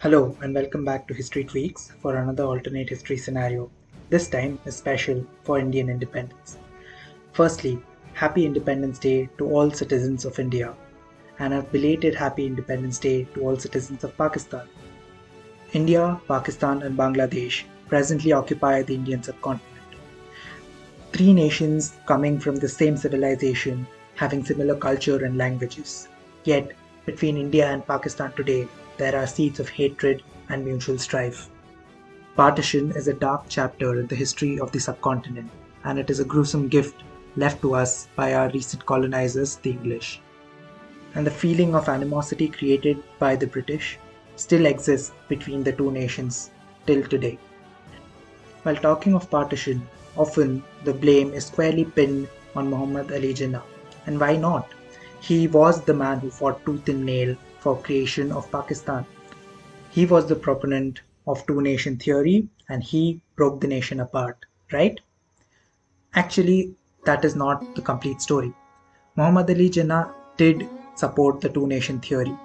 Hello and welcome back to History Tweaks for another alternate history scenario. This time is special for Indian independence. Firstly, Happy Independence Day to all citizens of India, and a belated Happy Independence Day to all citizens of Pakistan. India, Pakistan, and Bangladesh presently occupy the Indian subcontinent. Three nations coming from the same civilization, having similar culture and languages. Yet, between India and Pakistan today, there are seeds of hatred and mutual strife. Partition is a dark chapter in the history of the subcontinent, and it is a gruesome gift left to us by our recent colonizers, the English. And the feeling of animosity created by the British still exists between the two nations till today. While talking of partition, often the blame is squarely pinned on Muhammad Ali Jinnah. And why not? He was the man who fought tooth and nail for creation of Pakistan. He was the proponent of two-nation theory and he broke the nation apart, right? Actually, that is not the complete story. Muhammad Ali Jinnah did support the two-nation theory.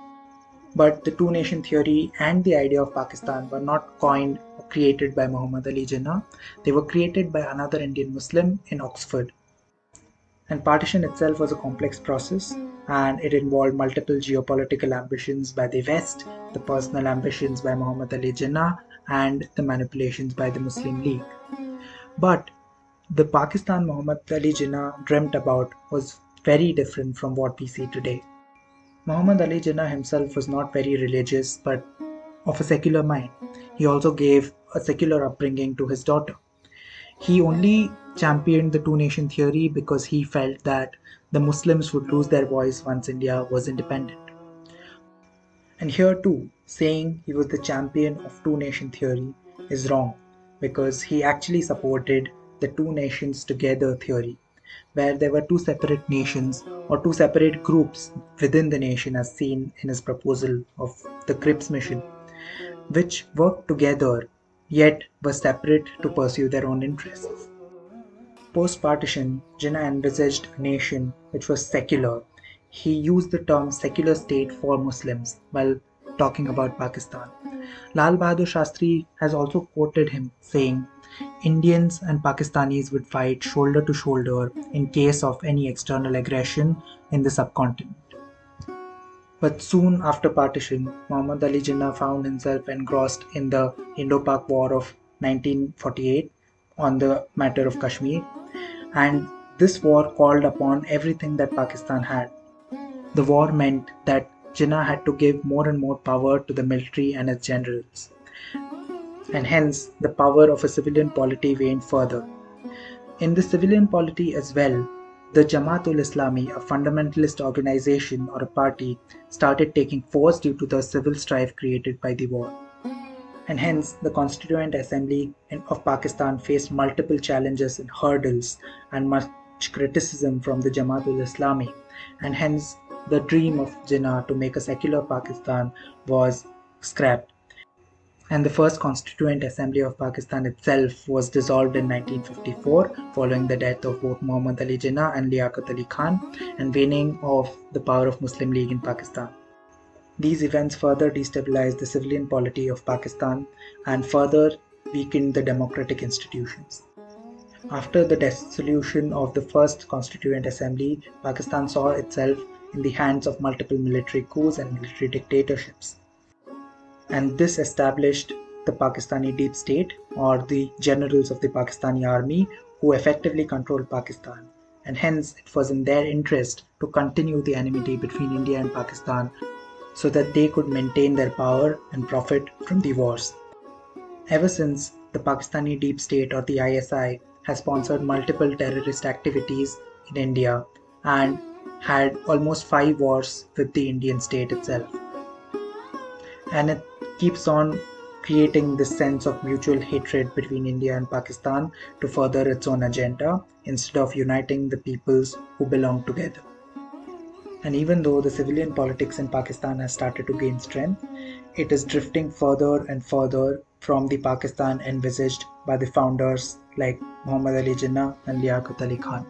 But the two-nation theory and the idea of Pakistan were not coined or created by Muhammad Ali Jinnah. They were created by another Indian Muslim in Oxford. And partition itself was a complex process, and it involved multiple geopolitical ambitions by the West, the personal ambitions by Muhammad Ali Jinnah, and the manipulations by the Muslim League. But the Pakistan Muhammad Ali Jinnah dreamt about was very different from what we see today. Muhammad Ali Jinnah himself was not very religious but of a secular mind. He also gave a secular upbringing to his daughter. He only championed the two-nation theory because he felt that the Muslims would lose their voice once India was independent. And here too, saying he was the champion of two-nation theory is wrong because he actually supported the two nations together theory, where there were two separate nations or two separate groups within the nation as seen in his proposal of the Cripps mission, which worked together yet were separate to pursue their own interests. Post-partition, Jinnah envisaged a nation which was secular. He used the term secular state for Muslims while talking about Pakistan. Lal Bahadur Shastri has also quoted him saying, Indians and Pakistanis would fight shoulder to shoulder in case of any external aggression in the subcontinent. But soon after partition, Muhammad Ali Jinnah found himself engrossed in the Indo-Pak War of 1948 on the matter of Kashmir, and this war called upon everything that Pakistan had. The war meant that Jinnah had to give more and more power to the military and its generals, and hence the power of a civilian polity waned further. In the civilian polity as well, the Jamaat-ul-Islami, a fundamentalist organization or a party, started taking force due to the civil strife created by the war. And hence, the Constituent Assembly of Pakistan faced multiple challenges and hurdles and much criticism from the Jamaat-ul-Islami. And hence, the dream of Jinnah to make a secular Pakistan was scrapped. And the first Constituent Assembly of Pakistan itself was dissolved in 1954 following the death of both Muhammad Ali Jinnah and Liaquat Ali Khan and waning of the power of Muslim League in Pakistan. These events further destabilized the civilian polity of Pakistan and further weakened the democratic institutions. After the dissolution of the first Constituent Assembly, Pakistan saw itself in the hands of multiple military coups and military dictatorships. And this established the Pakistani deep state or the generals of the Pakistani army who effectively controlled Pakistan, and hence it was in their interest to continue the enmity between India and Pakistan so that they could maintain their power and profit from the wars. Ever since, the Pakistani deep state or the ISI has sponsored multiple terrorist activities in India and had almost 5 wars with the Indian state itself. And it keeps on creating this sense of mutual hatred between India and Pakistan to further its own agenda instead of uniting the peoples who belong together. And even though the civilian politics in Pakistan has started to gain strength, it is drifting further and further from the Pakistan envisaged by the founders like Muhammad Ali Jinnah and Liaquat Ali Khan.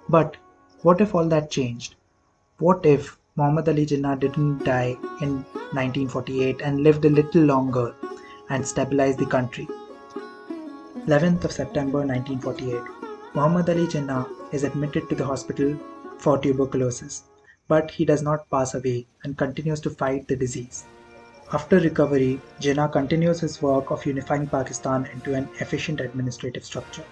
But what if all that changed? What if Muhammad Ali Jinnah didn't die in 1948 and lived a little longer and stabilized the country. 11th of September 1948. Muhammad Ali Jinnah is admitted to the hospital for tuberculosis, but he does not pass away and continues to fight the disease. After recovery, Jinnah continues his work of unifying Pakistan into an efficient administrative structure.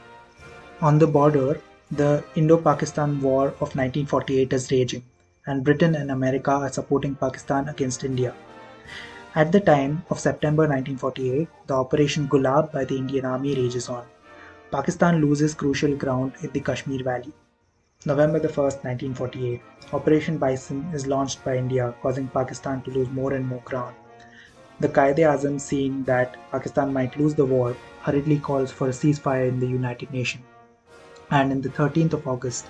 On the border, the Indo-Pakistan War of 1948 is raging, and Britain and America are supporting Pakistan against India. At the time of September 1948, the Operation Gulab by the Indian Army rages on. Pakistan loses crucial ground in the Kashmir Valley. November 1st, 1948, Operation Bison is launched by India, causing Pakistan to lose more and more ground. The Quaid-e-Azam, seeing that Pakistan might lose the war, hurriedly calls for a ceasefire in the United Nations. And on the 13th of August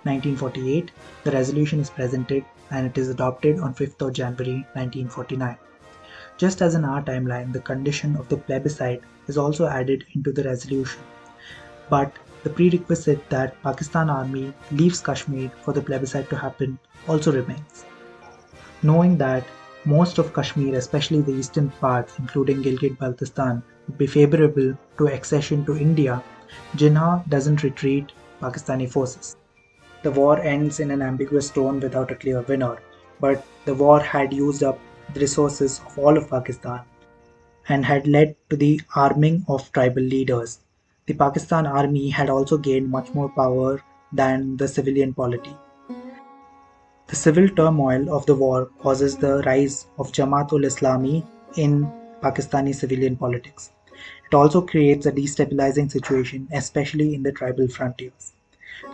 1948, the resolution is presented and it is adopted on 5th of January 1949. Just as in our timeline, the condition of the plebiscite is also added into the resolution. But the prerequisite that Pakistan Army leaves Kashmir for the plebiscite to happen also remains. Knowing that most of Kashmir, especially the eastern parts including Gilgit-Baltistan, would be favorable to accession to India, Jinnah doesn't retreat Pakistani forces. The war ends in an ambiguous tone without a clear winner, but the war had used up the resources of all of Pakistan and had led to the arming of tribal leaders. The Pakistan Army had also gained much more power than the civilian polity. The civil turmoil of the war causes the rise of Jamaat-ul-Islami in Pakistani civilian politics. It also creates a destabilizing situation, especially in the tribal frontiers.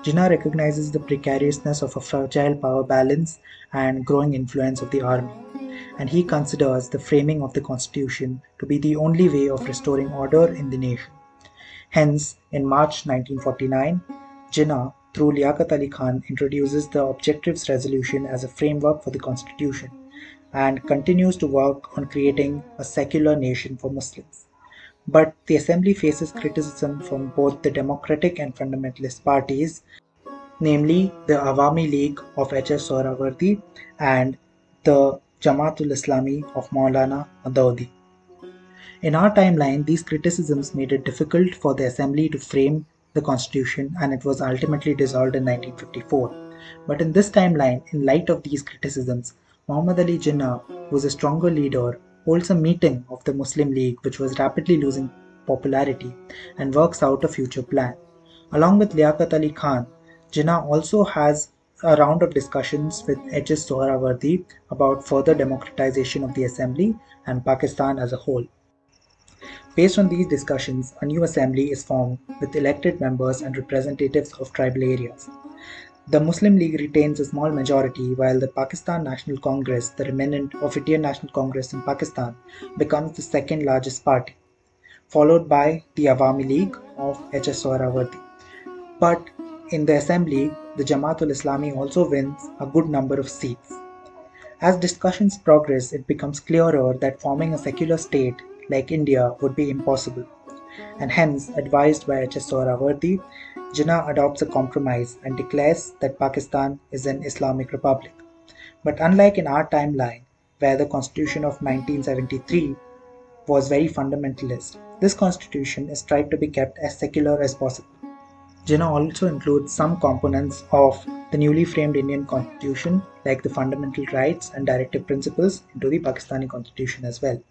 Jinnah recognizes the precariousness of a fragile power balance and growing influence of the army, and he considers the framing of the constitution to be the only way of restoring order in the nation. Hence, in March 1949, Jinnah, through Liaquat Ali Khan, introduces the Objectives Resolution as a framework for the constitution and continues to work on creating a secular nation for Muslims. But the assembly faces criticism from both the democratic and fundamentalist parties, namely the Awami League of H.S. Sohrawardy and the Jamaat-ul-Islami of Maulana Madaudi. In our timeline, these criticisms made it difficult for the assembly to frame the constitution, and it was ultimately dissolved in 1954. But in this timeline, in light of these criticisms, Muhammad Ali Jinnah, who was a stronger leader, holds a meeting of the Muslim League, which was rapidly losing popularity, and works out a future plan. Along with Liaquat Ali Khan, Jinnah also has a round of discussions with H.S. Sohrawardy about further democratization of the assembly and Pakistan as a whole. Based on these discussions, a new assembly is formed with elected members and representatives of tribal areas. The Muslim League retains a small majority, while the Pakistan National Congress, the remnant of Indian National Congress in Pakistan, becomes the second largest party, followed by the Awami League of H.S. Sohrawardy. But in the assembly, the Jamaat-ul-Islami also wins a good number of seats. As discussions progress, it becomes clearer that forming a secular state like India would be impossible, and hence, advised by H.S. Sohrawardy, Jinnah adopts a compromise and declares that Pakistan is an Islamic republic. But unlike in our timeline, where the Constitution of 1973 was very fundamentalist, this constitution is tried to be kept as secular as possible. Jinnah also includes some components of the newly framed Indian constitution, like the fundamental rights and directive principles, into the Pakistani constitution as well.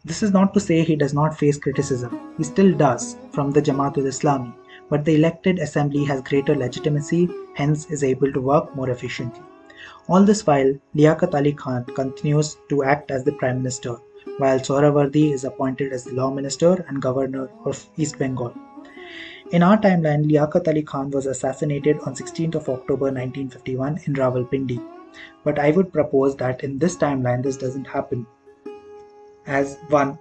This is not to say he does not face criticism. He still does from the Jamaat-ul-Islami, but the elected assembly has greater legitimacy, hence is able to work more efficiently. All this while, Liaquat Ali Khan continues to act as the Prime Minister, while Sohrawardy is appointed as the Law Minister and Governor of East Bengal. In our timeline, Liaquat Ali Khan was assassinated on 16th of October 1951 in Rawalpindi. But I would propose that in this timeline this doesn't happen. As one,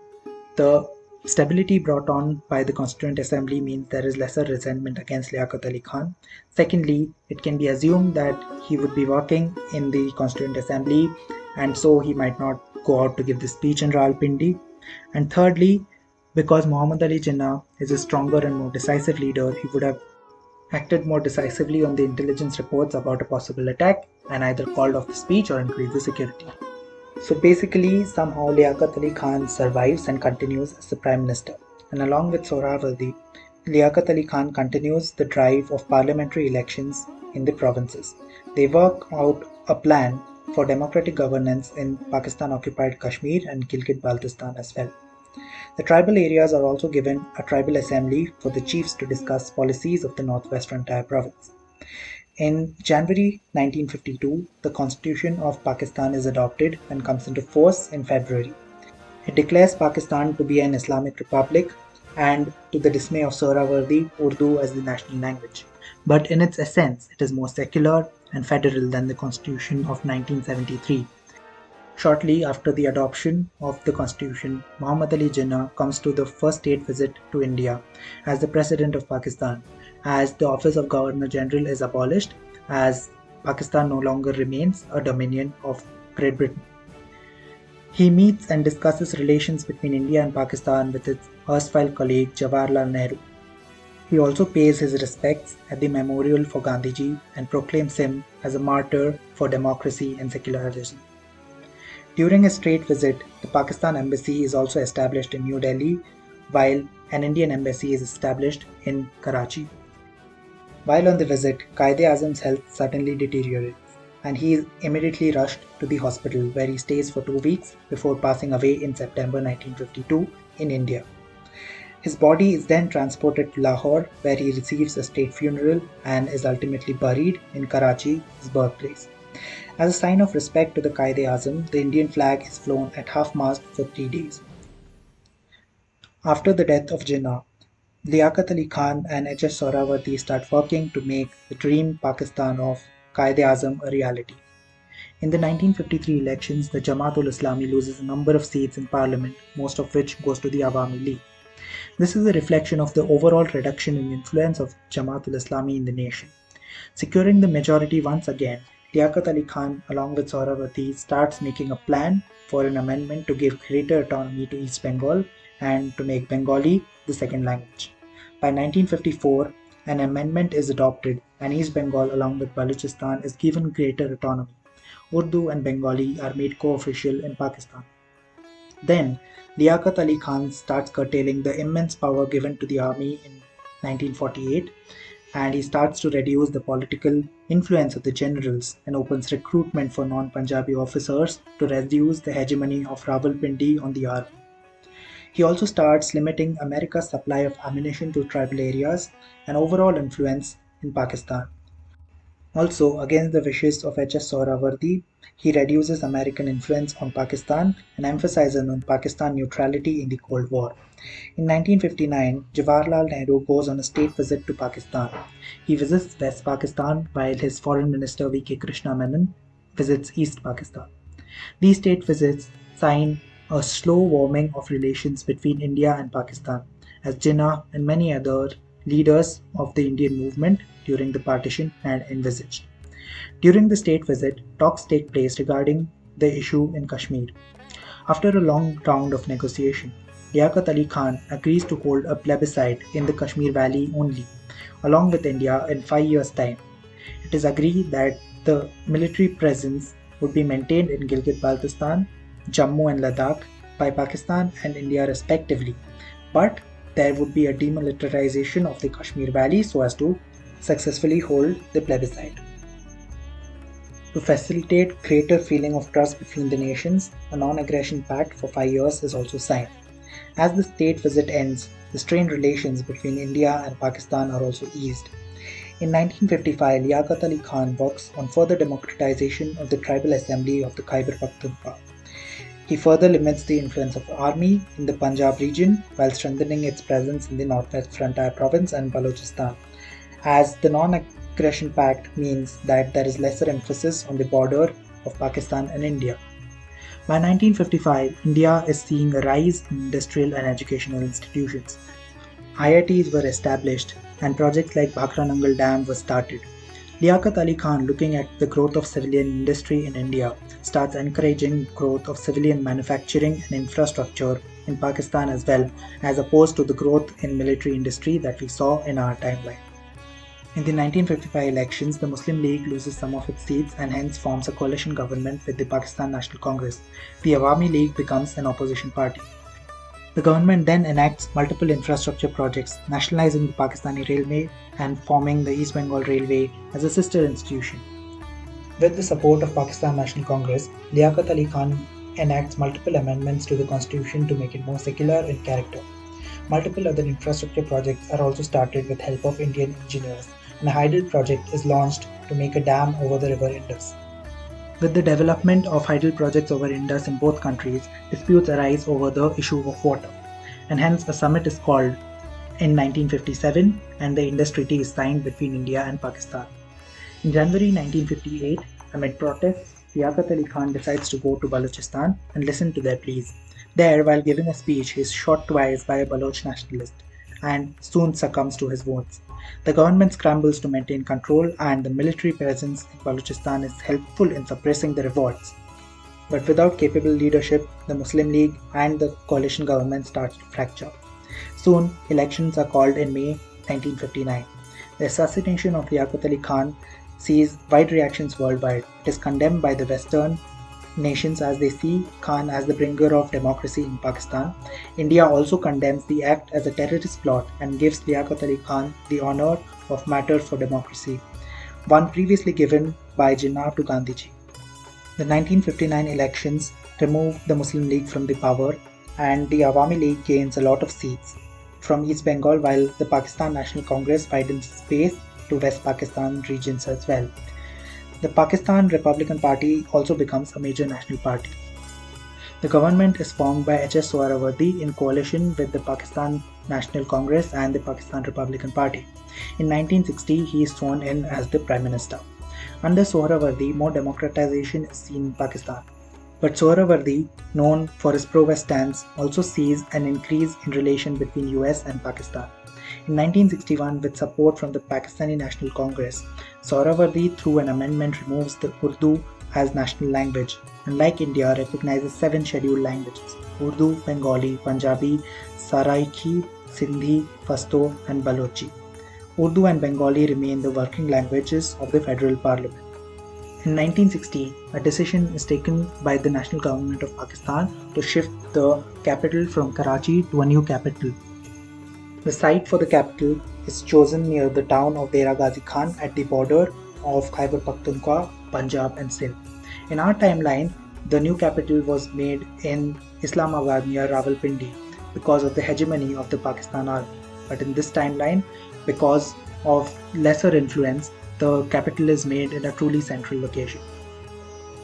the stability brought on by the Constituent Assembly means there is lesser resentment against Liaquat Ali Khan. Secondly, it can be assumed that he would be working in the Constituent Assembly and so he might not go out to give the speech in Rawalpindi. And thirdly, because Muhammad Ali Jinnah is a stronger and more decisive leader, he would have acted more decisively on the intelligence reports about a possible attack, and either called off the speech or increased the security. So basically, somehow Liaquat Ali Khan survives and continues as the Prime Minister. And along with Sohrawardi, Liaquat Ali Khan continues the drive of parliamentary elections in the provinces. They work out a plan for democratic governance in Pakistan-occupied Kashmir and Gilgit-Baltistan as well. The tribal areas are also given a tribal assembly for the chiefs to discuss policies of the Northwest Frontier province. In January 1952, the Constitution of Pakistan is adopted and comes into force in February. It declares Pakistan to be an Islamic republic and, to the dismay of Sohrawardi, Urdu as the national language. But in its essence, it is more secular and federal than the Constitution of 1973. Shortly after the adoption of the constitution, Muhammad Ali Jinnah comes to the first state visit to India as the President of Pakistan, as the office of Governor General is abolished, as Pakistan no longer remains a dominion of Great Britain. He meets and discusses relations between India and Pakistan with its erstwhile colleague Jawaharlal Nehru. He also pays his respects at the memorial for Gandhiji and proclaims him as a martyr for democracy and secularism. During his state visit, the Pakistan Embassy is also established in New Delhi, while an Indian embassy is established in Karachi. While on the visit, Quaid-e-Azam's health suddenly deteriorates, and he is immediately rushed to the hospital where he stays for 2 weeks before passing away in September 1952 in India. His body is then transported to Lahore, where he receives a state funeral and is ultimately buried in Karachi, his birthplace. As a sign of respect to the Quaid-e-Azam, the Indian flag is flown at half-mast for 3 days. After the death of Jinnah, Liaquat Ali Khan and H.S. Sohrawardi start working to make the dream Pakistan of Quaid-e-Azam a reality. In the 1953 elections, the Jamaat-ul-Islami loses a number of seats in parliament, most of which goes to the Awami League. This is a reflection of the overall reduction in influence of Jamaat-ul-Islami in the nation. Securing the majority once again, Liaquat Ali Khan, along with Sohrawardi, starts making a plan for an amendment to give greater autonomy to East Bengal and to make Bengali the second language. By 1954, an amendment is adopted and East Bengal along with Balochistan is given greater autonomy. Urdu and Bengali are made co-official in Pakistan. Then, Liaquat Ali Khan starts curtailing the immense power given to the army in 1948, and he starts to reduce the political influence of the generals and opens recruitment for non-Punjabi officers to reduce the hegemony of Rawalpindi on the army. He also starts limiting America's supply of ammunition to tribal areas and overall influence in Pakistan. Also, against the wishes of H.S. Sohrawardi, he reduces American influence on Pakistan and emphasizes on Pakistan neutrality in the Cold War. In 1959, Jawaharlal Nehru goes on a state visit to Pakistan. He visits West Pakistan while his Foreign Minister V.K. Krishna Menon visits East Pakistan. These state visits sign a slow warming of relations between India and Pakistan, as Jinnah and many other leaders of the Indian movement during the partition had envisaged. During the state visit, talks take place regarding the issue in Kashmir. After a long round of negotiation, Liaquat Ali Khan agrees to hold a plebiscite in the Kashmir Valley only, along with India in 5 years' time. It is agreed that the military presence would be maintained in Gilgit-Baltistan, Jammu and Ladakh by Pakistan and India respectively, but there would be a demilitarization of the Kashmir Valley so as to successfully hold the plebiscite. To facilitate greater feeling of trust between the nations, a non-aggression pact for 5 years is also signed. As the state visit ends, the strained relations between India and Pakistan are also eased. In 1955, Liaquat Ali Khan works on further democratization of the tribal assembly of the Khyber Pakhtunkhwa. He further limits the influence of the army in the Punjab region while strengthening its presence in the Northwest Frontier province and Balochistan, as the non-aggression pact means that there is lesser emphasis on the border of Pakistan and India. By 1955, India is seeing a rise in industrial and educational institutions. IITs were established and projects like Bhakra Nangal Dam was started. Liaquat Ali Khan, looking at the growth of civilian industry in India, starts encouraging growth of civilian manufacturing and infrastructure in Pakistan as well, as opposed to the growth in military industry that we saw in our timeline. In the 1955 elections, the Muslim League loses some of its seats and hence forms a coalition government with the Pakistan National Congress. The Awami League becomes an opposition party. The government then enacts multiple infrastructure projects, nationalizing the Pakistani Railway and forming the East Bengal Railway as a sister institution. With the support of Pakistan National Congress, Liaquat Ali Khan enacts multiple amendments to the constitution to make it more secular in character. Multiple other infrastructure projects are also started with help of Indian engineers, and a hydel project is launched to make a dam over the river Indus. With the development of hydel projects over Indus in both countries, disputes arise over the issue of water, and hence a summit is called in 1957 and the Indus Treaty is signed between India and Pakistan. In January 1958, amid protests, Liaquat Ali Khan decides to go to Balochistan and listen to their pleas. There, while giving a speech, he is shot twice by a Baloch nationalist and soon succumbs to his wounds. The government scrambles to maintain control and the military presence in Balochistan is helpful in suppressing the revolts. But without capable leadership, the Muslim League and the coalition government starts to fracture. Soon, elections are called in May 1959. The assassination of Liaquat Ali Khan sees wide reactions worldwide. It is condemned by the Western nations as they see Khan as the bringer of democracy in Pakistan. India also condemns the act as a terrorist plot and gives Liaquat Ali Khan the honour of Martyr for Democracy, one previously given by Jinnah to Gandhiji. The 1959 elections remove the Muslim League from the power and the Awami League gains a lot of seats from East Bengal while the Pakistan National Congress widens space to West Pakistan regions as well. The Pakistan Republican Party also becomes a major national party. The government is formed by H.S. Sohrawardy in coalition with the Pakistan National Congress and the Pakistan Republican Party. In 1960, he is sworn in as the Prime Minister. Under Sohrawardy, more democratization is seen in Pakistan. But Sohrawardy, known for his pro-West stance, also sees an increase in relation between US and Pakistan. In 1961, with support from the Pakistani National Congress, Sohrawardy through an amendment removes the Urdu as national language and like India recognizes 7 scheduled languages: Urdu, Bengali, Punjabi, Saraiki, Sindhi, Pashto and Balochi. Urdu and Bengali remain the working languages of the federal parliament. In 1960, a decision is taken by the national government of Pakistan to shift the capital from Karachi to a new capital. The site for the capital is chosen near the town of Dera Ghazi Khan at the border of Khyber Pakhtunkhwa, Punjab and Sindh. In our timeline, the new capital was made in Islamabad near Rawalpindi because of the hegemony of the Pakistan army. But in this timeline, because of lesser influence, the capital is made in a truly central location.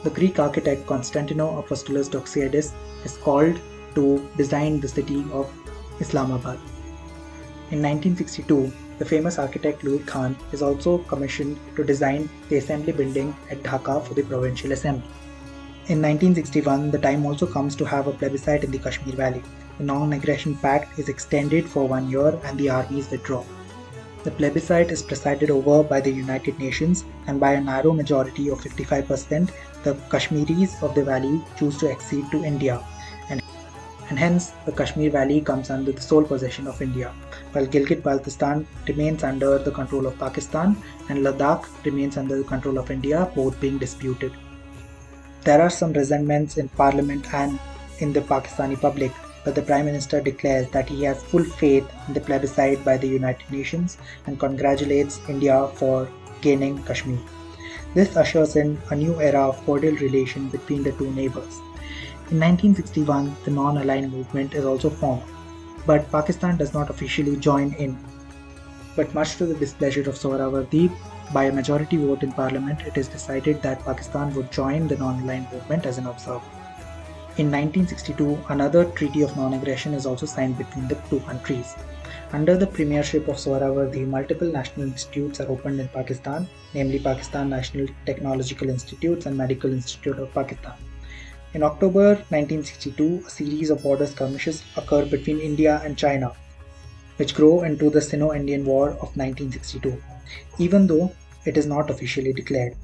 The Greek architect Konstantinos Apostolos Doxiadis is called to design the city of Islamabad. In 1962, the famous architect Louis Khan is also commissioned to design the assembly building at Dhaka for the Provincial Assembly. In 1961, the time also comes to have a plebiscite in the Kashmir Valley. The Non-Aggression Pact is extended for 1 year and the armies withdraw. The plebiscite is presided over by the United Nations and by a narrow majority of 55%, the Kashmiris of the valley choose to accede to India and hence the Kashmir Valley comes under the sole possession of India, while Gilgit-Baltistan remains under the control of Pakistan and Ladakh remains under the control of India, both being disputed. There are some resentments in Parliament and in the Pakistani public, but the Prime Minister declares that he has full faith in the plebiscite by the United Nations and congratulates India for gaining Kashmir. This ushers in a new era of cordial relation between the two neighbours. In 1961, the non-aligned movement is also formed, but Pakistan does not officially join in. But much to the displeasure of Sohrawardy, by a majority vote in Parliament, it is decided that Pakistan would join the non-aligned movement as an observer. In 1962, another Treaty of Non-Aggression is also signed between the two countries. Under the premiership of Sohrawardy, multiple national institutes are opened in Pakistan, namely Pakistan National Technological Institutes and Medical Institute of Pakistan. In October 1962, a series of border skirmishes occur between India and China, which grow into the Sino-Indian War of 1962, even though it is not officially declared.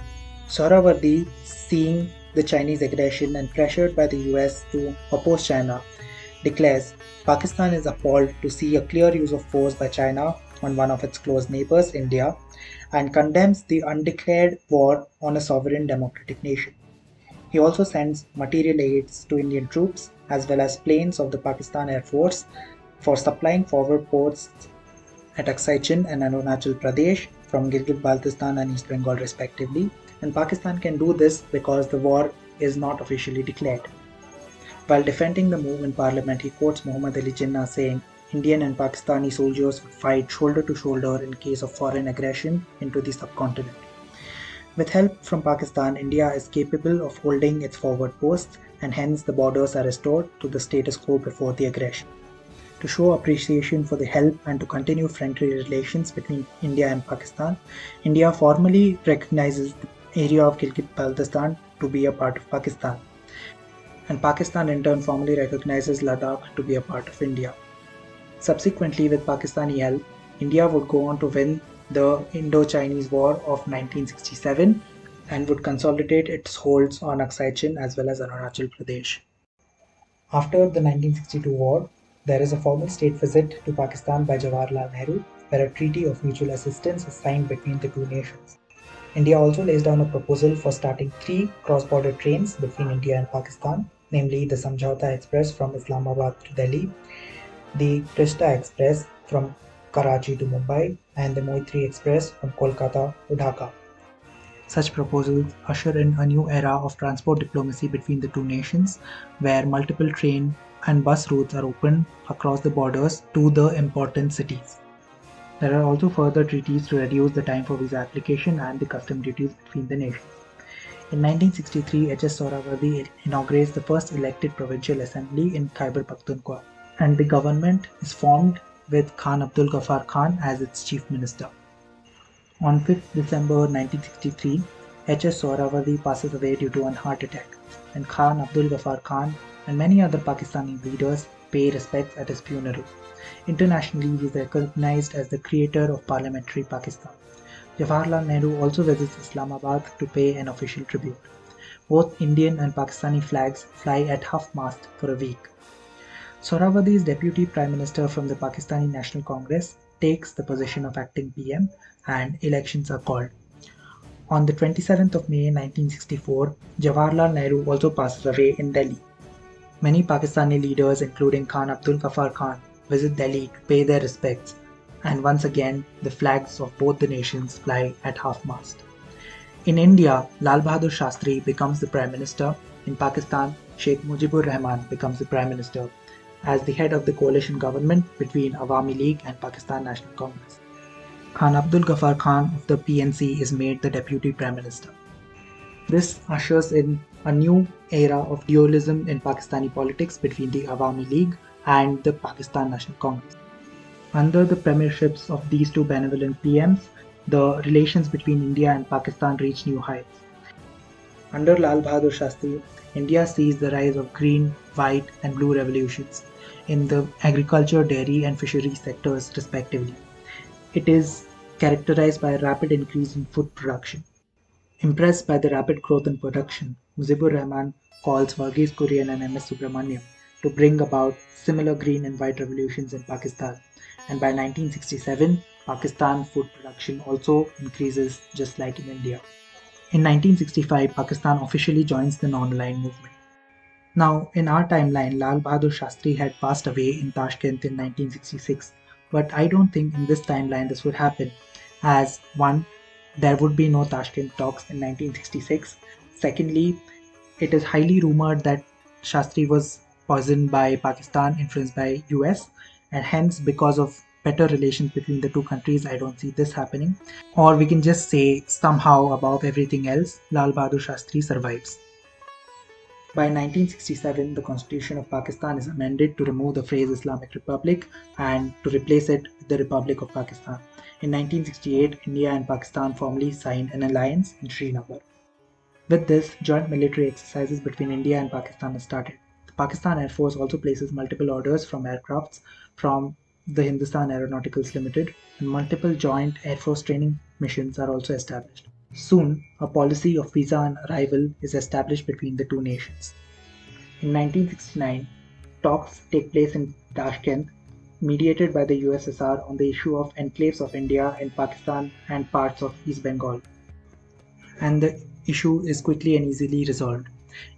Sohrawardy, seeing the Chinese aggression and pressured by the US to oppose China, declares Pakistan is appalled to see a clear use of force by China on one of its close neighbors, India, and condemns the undeclared war on a sovereign democratic nation. He also sends material aids to Indian troops as well as planes of the Pakistan Air Force for supplying forward posts at Aksai Chin and Arunachal Pradesh from Gilgit-Baltistan and East Bengal respectively, and Pakistan can do this because the war is not officially declared. While defending the move in parliament, he quotes Muhammad Ali Jinnah saying, Indian and Pakistani soldiers would fight shoulder to shoulder in case of foreign aggression into the subcontinent. With help from Pakistan, India is capable of holding its forward posts and hence the borders are restored to the status quo before the aggression. To show appreciation for the help and to continue friendly relations between India and Pakistan, India formally recognizes the area of Gilgit-Baltistan to be a part of Pakistan, and Pakistan in turn formally recognizes Ladakh to be a part of India. Subsequently, with Pakistani help, India would go on to win the Indo-Chinese War of 1967 and would consolidate its holds on Aksai Chin as well as Arunachal Pradesh. After the 1962 war, there is a formal state visit to Pakistan by Jawaharlal Nehru, where a treaty of mutual assistance is signed between the two nations. India also lays down a proposal for starting 3 cross-border trains between India and Pakistan, namely the Samjhauta Express from Islamabad to Delhi, the Krishna Express from Karachi to Mumbai, and the Moitri Express from Kolkata to Dhaka. Such proposals usher in a new era of transport diplomacy between the two nations, where multiple train and bus routes are opened across the borders to the important cities. There are also further treaties to reduce the time for visa application and the custom duties between the nations. In 1963, H.S. Sohrawardy inaugurates the first elected provincial assembly in Khyber Pakhtunkhwa, and the government is formed with Khan Abdul Ghaffar Khan as its chief minister. On 5th December 1963, H.S. Sohrawardy passes away due to a heart attack, and Khan Abdul Ghaffar Khan and many other Pakistani leaders pay respects at his funeral. Internationally, he is recognized as the creator of parliamentary Pakistan. Jawaharlal Nehru also visits Islamabad to pay an official tribute. Both Indian and Pakistani flags fly at half-mast for a week. Sohrawardy's deputy prime minister from the Pakistani National Congress takes the position of acting PM and elections are called. On the 27th of May 1964, Jawaharlal Nehru also passes away in Delhi. Many Pakistani leaders, including Khan Abdul Ghaffar Khan, visit Delhi to pay their respects, and once again the flags of both the nations fly at half-mast. In India, Lal Bahadur Shastri becomes the Prime Minister. In Pakistan, Sheikh Mujibur Rahman becomes the Prime Minister as the head of the coalition government between Awami League and Pakistan National Congress. Khan Abdul Ghaffar Khan of the PNC is made the Deputy Prime Minister. This ushers in a new era of dualism in Pakistani politics between the Awami League and the Pakistan National Congress. Under the premierships of these two benevolent PMs, the relations between India and Pakistan reach new heights. Under Lal Bahadur Shastri, India sees the rise of green, white and blue revolutions in the agriculture, dairy and fishery sectors respectively. It is characterized by a rapid increase in food production. Impressed by the rapid growth in production, Mujibur Rahman calls Varghese Kurian and M.S. Subramaniam to bring about similar green and white revolutions in Pakistan, and by 1967, Pakistan food production also increases just like in India. In 1965, Pakistan officially joins the non-aligned movement. Now, in our timeline, Lal Bahadur Shastri had passed away in Tashkent in 1966, but I don't think in this timeline this would happen, as one, there would be no Tashkent talks in 1966. Secondly, it is highly rumored that Shastri was poisoned by Pakistan, influenced by US, and hence because of better relations between the two countries, I don't see this happening. Or we can just say somehow above everything else, Lal Bahadur Shastri survives. By 1967, the Constitution of Pakistan is amended to remove the phrase Islamic Republic and to replace it with the Republic of Pakistan. In 1968, India and Pakistan formally signed an alliance in Srinagar. With this, joint military exercises between India and Pakistan are started. The Pakistan Air Force also places multiple orders from aircrafts from the Hindustan Aeronautics Limited, and multiple joint Air Force training missions are also established. Soon, a policy of visa on arrival is established between the two nations. In 1969, talks take place in Tashkent mediated by the USSR on the issue of enclaves of India in Pakistan and parts of East Bengal. And the issue is quickly and easily resolved.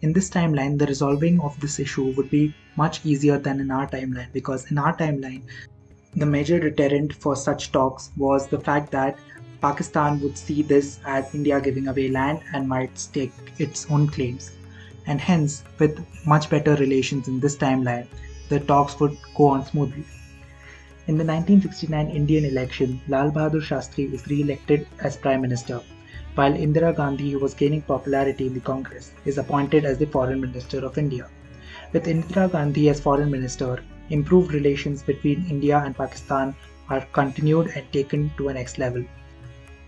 In this timeline, the resolving of this issue would be much easier than in our timeline, because in our timeline, the major deterrent for such talks was the fact that Pakistan would see this as India giving away land and might stake its own claims. And hence, with much better relations in this timeline, the talks would go on smoothly. In the 1969 Indian election, Lal Bahadur Shastri was re-elected as Prime Minister, while Indira Gandhi, who was gaining popularity in the Congress, is appointed as the Foreign Minister of India. With Indira Gandhi as Foreign Minister, improved relations between India and Pakistan are continued and taken to a next level.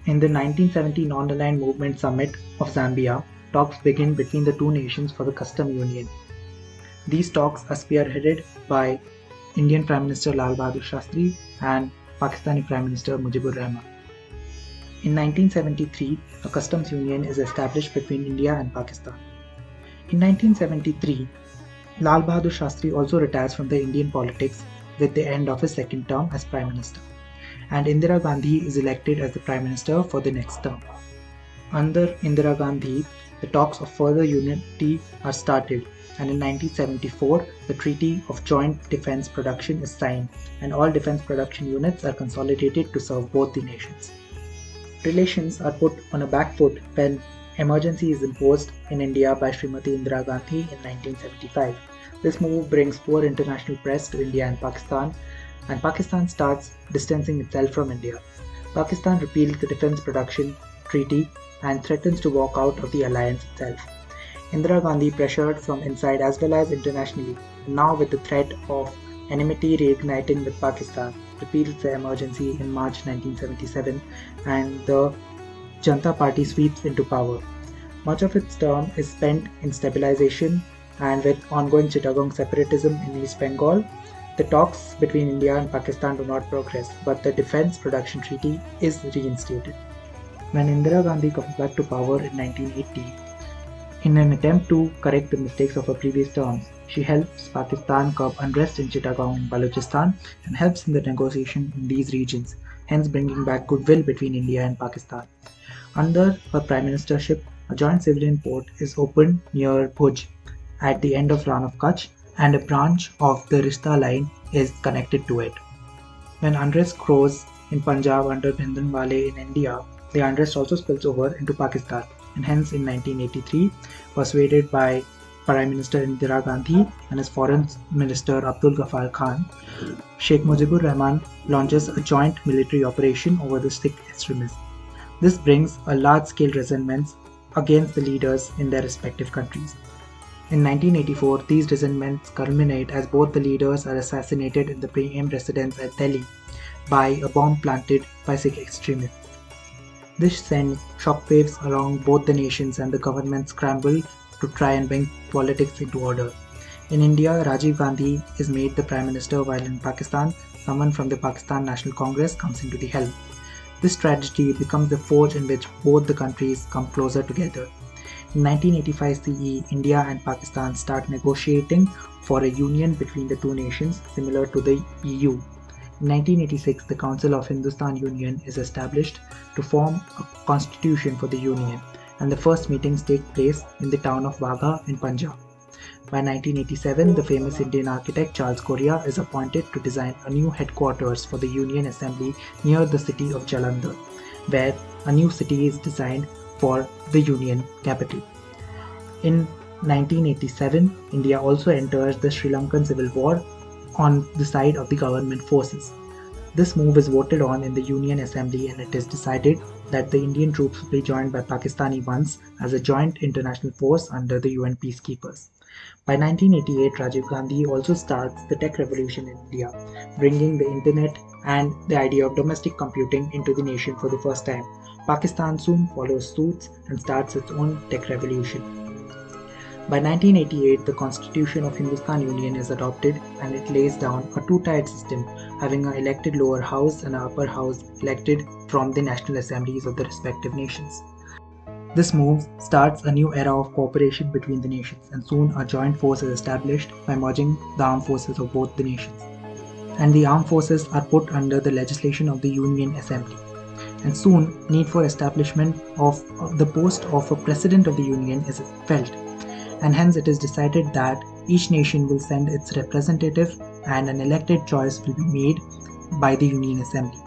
In the 1970 Non-Aligned Movement Summit of Zambia, talks begin between the two nations for the custom union. These talks are spearheaded by Indian Prime Minister Lal Bahadur Shastri and Pakistani Prime Minister Mujibur Rahman. In 1973, a customs union is established between India and Pakistan. In 1973, Lal Bahadur Shastri also retires from the Indian politics with the end of his second term as Prime Minister, and Indira Gandhi is elected as the Prime Minister for the next term. Under Indira Gandhi, the talks of further unity are started, and in 1974, the Treaty of Joint Defence Production is signed, and all defence production units are consolidated to serve both the nations. Relations are put on a back foot when emergency is imposed in India by Srimati Indira Gandhi in 1975. This move brings poor international press to India and Pakistan starts distancing itself from India. Pakistan repeals the Defence Production Treaty and threatens to walk out of the alliance itself. Indira Gandhi, pressured from inside as well as internationally, now with the threat of enmity reigniting with Pakistan, repeals the emergency in March 1977 and the Janata Party sweeps into power. Much of its term is spent in stabilization, and with ongoing Chittagong separatism in East Bengal, the talks between India and Pakistan do not progress, but the Defence Production Treaty is reinstated. When Indira Gandhi comes back to power in 1980, in an attempt to correct the mistakes of her previous terms, she helps Pakistan curb unrest in Chittagong and Balochistan and helps in the negotiation in these regions, hence bringing back goodwill between India and Pakistan. Under her prime ministership, a joint civilian port is opened near Bhuj at the end of Rann of Kutch, and a branch of the Rishta line is connected to it. When unrest grows in Punjab under Bhindranwale in India, the unrest also spills over into Pakistan, and hence in 1983, persuaded by Prime Minister Indira Gandhi and his Foreign Minister Abdul Ghaffar Khan, Sheikh Mujibur Rahman launches a joint military operation over the Sikh extremists. This brings a large-scale resentment against the leaders in their respective countries. In 1984, these resentments culminate as both the leaders are assassinated in the Prem residence at Delhi by a bomb planted by Sikh extremists. This sends shockwaves along both the nations, and the government scramble to try and bring politics into order. In India, Rajiv Gandhi is made the Prime Minister, while in Pakistan, someone from the Pakistan National Congress comes into the helm. This tragedy becomes the forge in which both the countries come closer together. In 1985 CE, India and Pakistan start negotiating for a union between the two nations, similar to the EU. In 1986, the Council of Hindustan Union is established to form a constitution for the union, and the first meetings take place in the town of Wagha in Punjab. By 1987, the famous Indian architect Charles Correa is appointed to design a new headquarters for the Union Assembly near the city of Jalandhar, where a new city is designed for the Union capital. In 1987, India also enters the Sri Lankan Civil War on the side of the government forces. This move is voted on in the Union Assembly, and it is decided that the Indian troops will be joined by Pakistani ones as a joint international force under the UN peacekeepers. By 1988, Rajiv Gandhi also starts the tech revolution in India, bringing the internet and the idea of domestic computing into the nation for the first time. Pakistan soon follows suit and starts its own tech revolution. By 1988, the Constitution of Hindustan Union is adopted, and it lays down a two-tiered system, having an elected lower house and an upper house elected from the national assemblies of the respective nations. This move starts a new era of cooperation between the nations, and soon a joint force is established by merging the armed forces of both the nations. and the armed forces are put under the legislation of the Union Assembly. And soon, need for establishment of the post of a President of the Union is felt, and hence it is decided that each nation will send its representative and an elected choice will be made by the Union Assembly.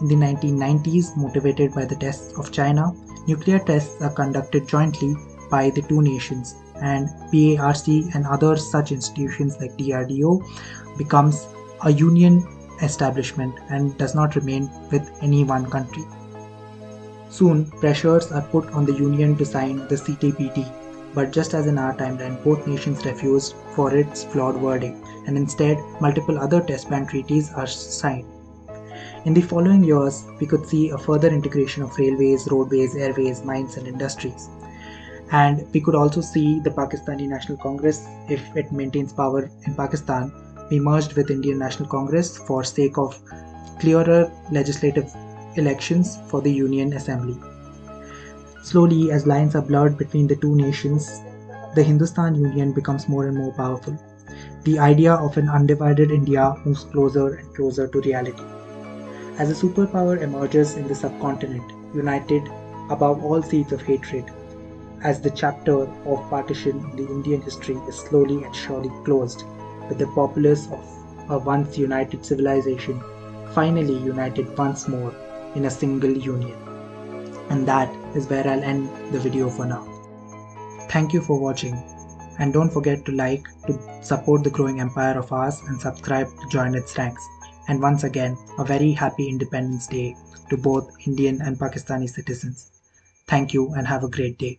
In the 1990s, motivated by the tests of China, nuclear tests are conducted jointly by the two nations, and PARC and other such institutions like DRDO becomes a union establishment and does not remain with any one country. Soon, pressures are put on the Union to sign the CTBT, but just as in our timeline, both nations refused for its flawed wording, and instead, multiple other test ban treaties are signed. In the following years, we could see a further integration of railways, roadways, airways, mines, and industries. And we could also see the Pakistani National Congress, if it maintains power in Pakistan, be merged with Indian National Congress for sake of clearer legislative elections for the Union Assembly. Slowly, as lines are blurred between the two nations, the Hindustan Union becomes more and more powerful. The idea of an undivided India moves closer and closer to reality. As a superpower emerges in the subcontinent, united above all seeds of hatred, as the chapter of partition in the Indian history is slowly and surely closed, with the populace of a once united civilization finally united once more in a single union. And that is where I'll end the video for now. Thank you for watching, and don't forget to like to support the growing empire of ours and subscribe to join its ranks. And once again, a very happy Independence Day to both Indian and Pakistani citizens. Thank you and have a great day.